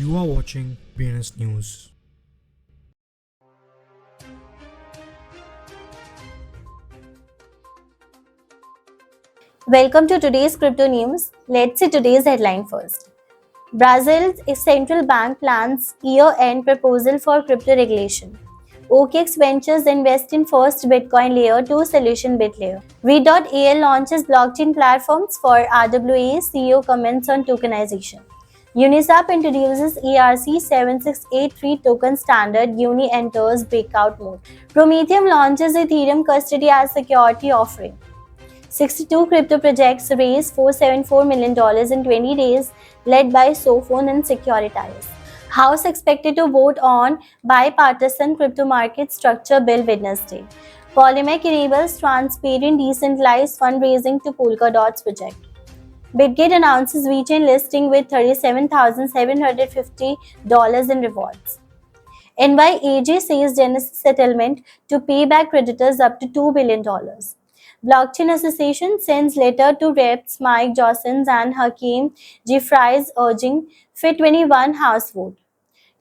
You are watching BNS News. Welcome to today's crypto news. Let's see today's headline first. Brazil's central bank plans year-end proposal for crypto regulation. OKX Ventures invest in first Bitcoin Layer 2 solution BitLayer. V.al launches blockchain platforms for RWA. CEO comments on tokenization. Uniswap introduces ERC7683 token standard. Uni enters breakout mode. Prometheum launches Ethereum custody as security offering. 62 crypto projects raised $474 million in 20 days, led by Sophone and Securitize. House expected to vote on bipartisan crypto market structure bill Wednesday. Polymac enables transparent, decentralized fundraising to Polkadot's project. Bitgate announces VeChain listing with $37,750 in rewards. NYAJ says Genesis settlement to pay back creditors up to $2 billion. Blockchain Association sends letter to reps Mike Johnson and Hakeem Jeffries urging FIT21 House vote.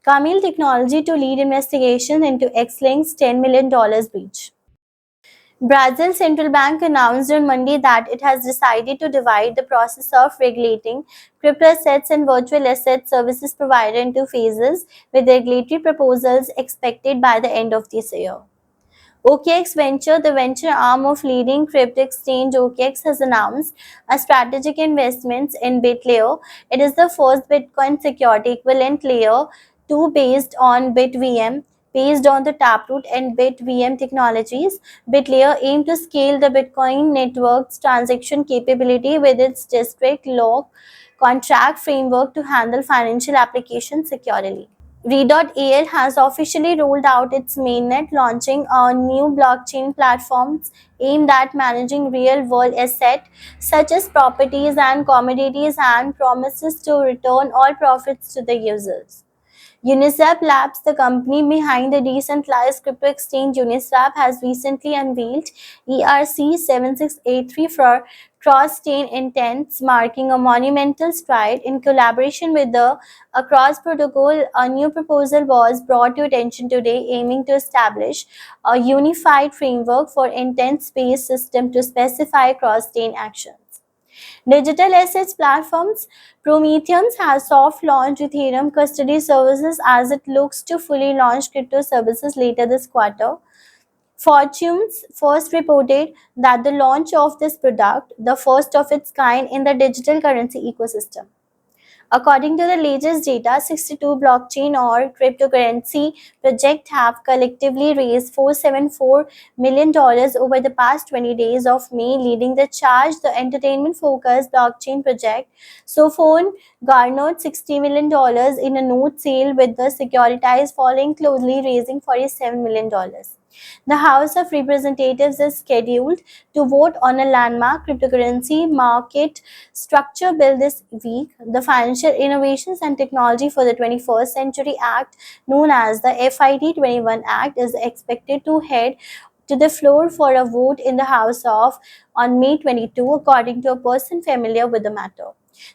Camille Technology to lead investigation into Xlink's $10 million breach. Brazil's central bank announced on Monday that it has decided to divide the process of regulating crypto assets and virtual asset services provider into phases, with regulatory proposals expected by the end of this year. OKX Venture, the venture arm of leading crypto exchange OKX, has announced a strategic investment in BitLayer. It is the first Bitcoin security equivalent layer 2 based on BitVM. Based on the Taproot and BitVM technologies, BitLayer aims to scale the Bitcoin network's transaction capability with its district law contract framework to handle financial applications securely. V.al has officially rolled out its mainnet, launching a new blockchain platform aimed at managing real-world assets such as properties and commodities, and promises to return all profits to the users. Uniswap Labs, the company behind the decentralized crypto exchange Uniswap, has recently unveiled ERC7683 for cross-chain intents, marking a monumental stride. In collaboration with the Across Protocol, a new proposal was brought to attention today, aiming to establish a unified framework for intent-based system to specify cross-chain actions. Digital assets platforms Prometheum has soft launched Ethereum custody services as it looks to fully launch crypto services later this quarter. Fortunes first reported that the launch of this product, the first of its kind in the digital currency ecosystem. According to the latest data, 62 blockchain or cryptocurrency projects have collectively raised $474 million over the past 20 days of May, leading the charge. The entertainment-focused blockchain project Sophone garnered $60 million in a note sale, with the Securitize following closely, raising $47 million. The House of Representatives is scheduled to vote on a landmark cryptocurrency market structure bill this week. The Financial Innovations and Technology for the 21st Century Act, known as the FIT21 Act, is expected to head to the floor for a vote in the House of on May 22, according to a person familiar with the matter.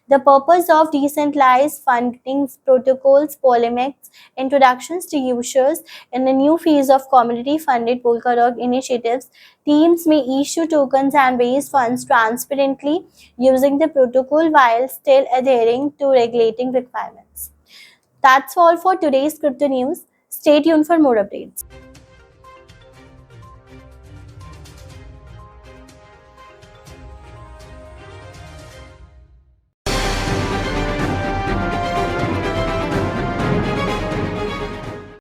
The purpose of decentralized funding protocols, Polymex introductions to users in the new phase of community-funded Polkadot initiatives, teams may issue tokens and raise funds transparently using the protocol while still adhering to regulating requirements. That's all for today's crypto news. Stay tuned for more updates.